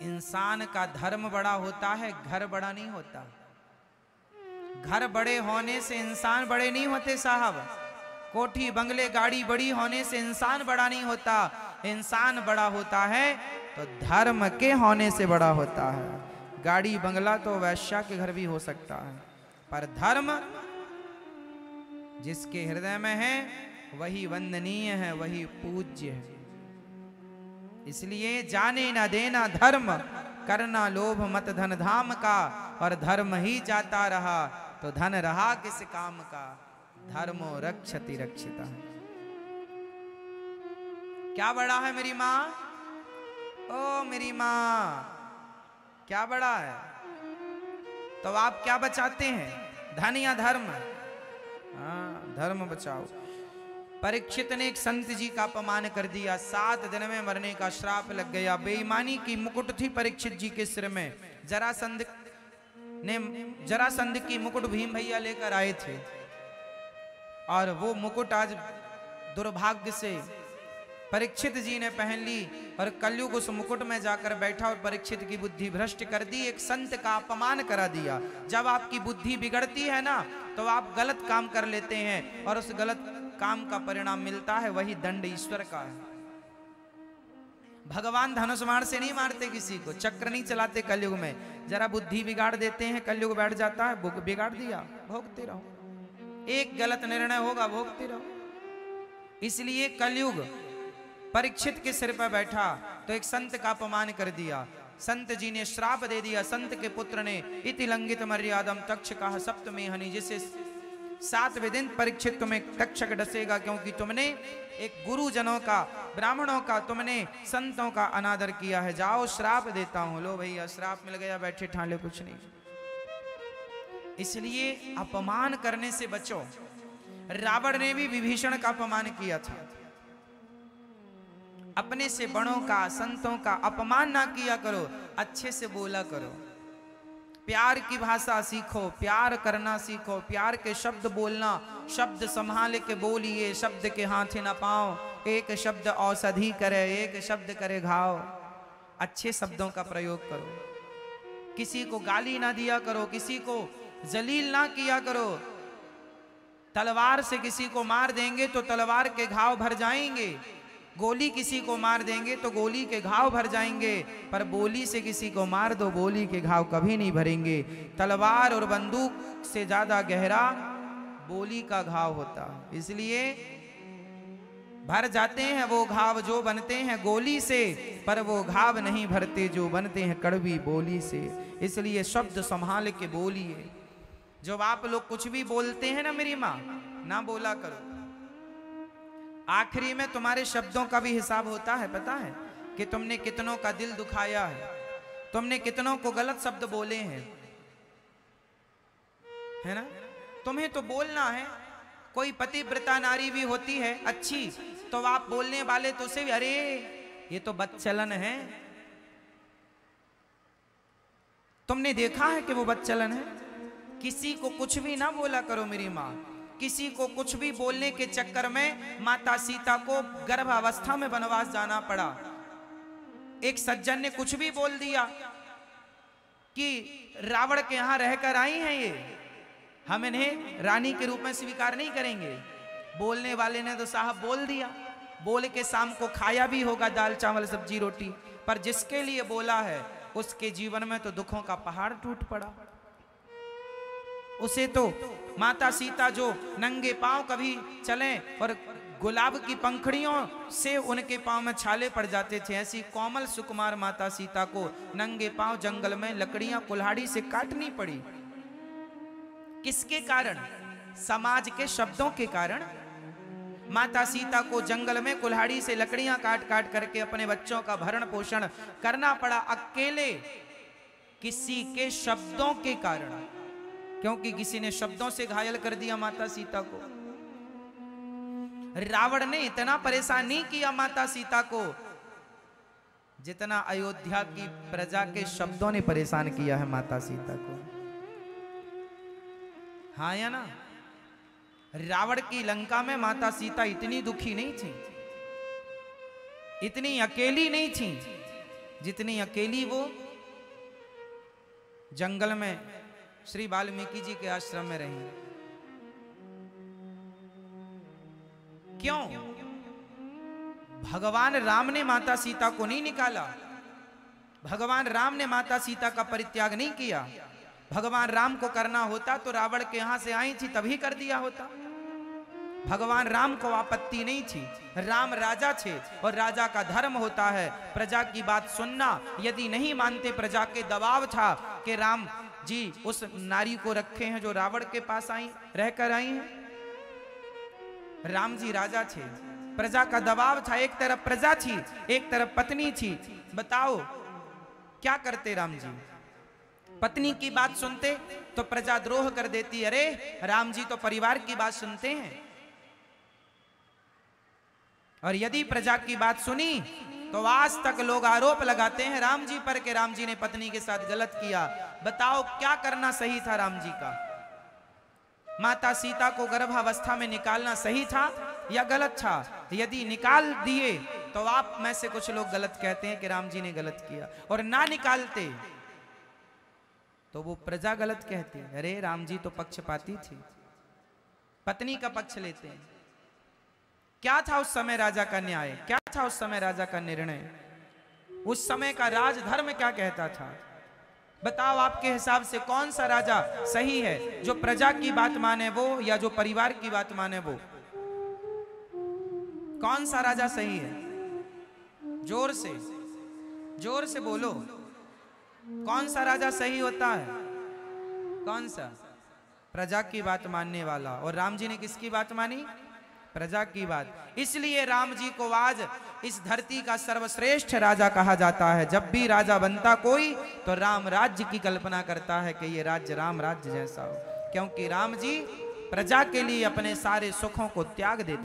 इंसान का धर्म बड़ा होता है, घर बड़ा नहीं होता। घर बड़े होने से इंसान बड़े नहीं होते साहब। कोठी बंगले गाड़ी बड़ी होने से इंसान बड़ा नहीं होता। इंसान बड़ा होता है तो धर्म के होने से बड़ा होता है। गाड़ी बंगला तो वैश्या के घर भी हो सकता है, पर धर्म जिसके हृदय में है वही वंदनीय है, वही पूज्य है। इसलिए जाने ना देना धर्म, करना लोभ मत धन धाम का। और धर्म ही जाता रहा तो धन रहा किस काम का। धर्मो रक्षति रक्षिता। क्या बड़ा है मेरी माँ? ओ मेरी माँ, क्या बड़ा है? तो आप क्या बचाते हैं, धन या धर्म? हाँ, धर्म बचाओ। परीक्षित ने एक संत जी का अपमान कर दिया, 7 दिन में मरने का श्राप लग गया। बेईमानी की मुकुट थी परीक्षित जी के सिर में। जरासंध की मुकुट भीम भैया लेकर आए थे, और वो मुकुट आज दुर्भाग्य से परीक्षित जी ने पहन ली, और कलयुग उस मुकुट में जाकर बैठा और परीक्षित की बुद्धि भ्रष्ट कर दी। एक संत का अपमान करा दिया। जब आपकी बुद्धि बिगड़ती है ना, तो आप गलत काम कर लेते हैं, और उस गलत काम का परिणाम मिलता है, वही दंड ईश्वर का है। भगवान धनुष बाण से नहीं मारते किसी को, चक्र नहीं चलाते कलयुग में। जरा बुद्धि बिगाड़ देते हैं, कलयुग बैठ जाता है, बिगाड़ दिया, भोगते रहो। एक गलत निर्णय होगा, भोगते रहो। इसलिए कलयुग परीक्षित के सिर पर बैठा तो एक संत का अपमान कर दिया। संत जी ने श्राप दे दिया। संत के पुत्र ने इति लंघित मर्यादम तक्षकः सप्तमे हनि, जिसे 7वें दिन परीक्षित तुम्हें तक्षक डसेगा, क्योंकि तुमने एक गुरुजनों का, ब्राह्मणों का, तुमने संतों का अनादर किया है। जाओ श्राप देता हूं। लो भैया, श्राप मिल गया, बैठे ठाले कुछ नहीं। इसलिए अपमान करने से बचो। रावण ने भी विभीषण का अपमान किया था। अपने से बड़ों का, संतों का अपमान ना किया करो, अच्छे से बोला करो। प्यार की भाषा सीखो, प्यार करना सीखो, प्यार के शब्द बोलना। शब्द संभाल के बोलिए, शब्द के हाथ न पाओ। एक शब्द औषधि करे, एक शब्द करे घाव। अच्छे शब्दों का प्रयोग करो। किसी को गाली ना दिया करो, किसी को जलील ना किया करो। तलवार से किसी को मार देंगे तो तलवार के घाव भर जाएंगे, गोली किसी को मार देंगे तो गोली के घाव भर जाएंगे, पर बोली से किसी को मार दो, बोली के घाव कभी नहीं भरेंगे। तलवार और बंदूक से ज्यादा गहरा बोली का घाव होता है। इसलिए भर जाते हैं वो घाव जो बनते हैं गोली से, पर वो घाव नहीं भरते जो बनते हैं कड़वी बोली से। इसलिए शब्द संभाल के बोलिए। जब आप लोग कुछ भी बोलते हैं ना मेरी माँ, ना बोला करो। आखिरी में तुम्हारे शब्दों का भी हिसाब होता है, पता है कि तुमने कितनों का दिल दुखाया है, तुमने कितनों को गलत शब्द बोले हैं, है ना। तुम्हें तो बोलना है। कोई पतिव्रता नारी भी होती है अच्छी, तो आप बोलने वाले तो उसे, अरे ये तो बदचलन है। तुमने देखा है कि वो बदचलन है। किसी को कुछ भी ना बोला करो मेरी माँ। किसी को कुछ भी बोलने के चक्कर में माता सीता को गर्भावस्था में वनवास जाना पड़ा। एक सज्जन ने कुछ भी बोल दिया कि रावण के यहां रहकर आई हैं ये, हम इन्हें रानी के रूप में स्वीकार नहीं करेंगे। बोलने वाले ने तो साहब बोल दिया, बोल के शाम को खाया भी होगा दाल चावल सब्जी रोटी, पर जिसके लिए बोला है उसके जीवन में तो दुखों का पहाड़ टूट पड़ा। उसे तो माता सीता जो नंगे पांव कभी चलें और गुलाब की पंखड़ियों से उनके पांव में छाले पड़ जाते थे, ऐसी कोमल सुकुमार माता सीता को नंगे पांव जंगल में लकड़ियां कुल्हाड़ी से काटनी पड़ी। किसके कारण? समाज के शब्दों के कारण। माता सीता को जंगल में कुल्हाड़ी से लकड़ियां काट काट करके अपने बच्चों का भरण पोषण करना पड़ा, अकेले किसी के शब्दों के कारण, क्योंकि किसी ने शब्दों से घायल कर दिया माता सीता को। रावण ने इतना परेशान नहीं किया माता सीता को जितना अयोध्या की प्रजा के शब्दों ने परेशान किया है माता सीता को। हाँ या ना? रावण की लंका में माता सीता इतनी दुखी नहीं थी, इतनी अकेली नहीं थी। जितनी अकेली वो जंगल में श्री वाल्मीकि जी के आश्रम में रही। क्यों? भगवान राम ने माता सीता को नहीं निकाला, भगवान राम ने माता सीता का परित्याग नहीं किया। भगवान राम को करना होता तो रावण के यहां से आई थी तभी कर दिया होता। भगवान राम को आपत्ति नहीं थी, राम राजा थे और राजा का धर्म होता है प्रजा की बात सुनना। यदि नहीं मानते, प्रजा के दबाव था कि राम जी उस नारी को रखे हैं जो रावण के पास आई रहकर आई हैं। राम जी राजा थे, प्रजा का दबाव था, एक तरफ प्रजा थी एक तरफ पत्नी थी। बताओ क्या करते राम जी? पत्नी की बात सुनते तो प्रजा द्रोह कर देती, अरे राम जी तो परिवार की बात सुनते हैं। और यदि प्रजा की बात सुनी तो आज तक लोग आरोप लगाते हैं राम जी पर कि राम जी ने पत्नी के साथ गलत किया। बताओ क्या करना सही था राम जी का? माता सीता को गर्भावस्था में निकालना सही था या गलत था? यदि निकाल दिए तो आप में से कुछ लोग गलत कहते हैं कि राम जी ने गलत किया, और ना निकालते तो वो प्रजा गलत कहती है, अरे राम जी तो पक्षपाती थी, पत्नी का पक्ष लेते हैं। क्या था उस समय राजा का न्याय? क्या था उस समय राजा का निर्णय? उस समय का राजधर्म क्या कहता था? बताओ आपके हिसाब से कौन सा राजा सही है, जो प्रजा की बात माने वो या जो परिवार की बात माने वो? कौन सा राजा सही है? जोर से बोलो, कौन सा राजा सही होता है? कौन सा? प्रजा की बात मानने वाला। और राम जी ने किसकी बात मानी? प्रजा की बात। इसलिए राम जी को आज इस धरती का सर्वश्रेष्ठ राजा कहा जाता है। जब भी राजा बनता कोई तो राम राज्य की कल्पना करता है कि ये राज्य राम राज्य जैसा हो, क्योंकि राम जी प्रजा के लिए अपने सारे सुखों को त्याग देते।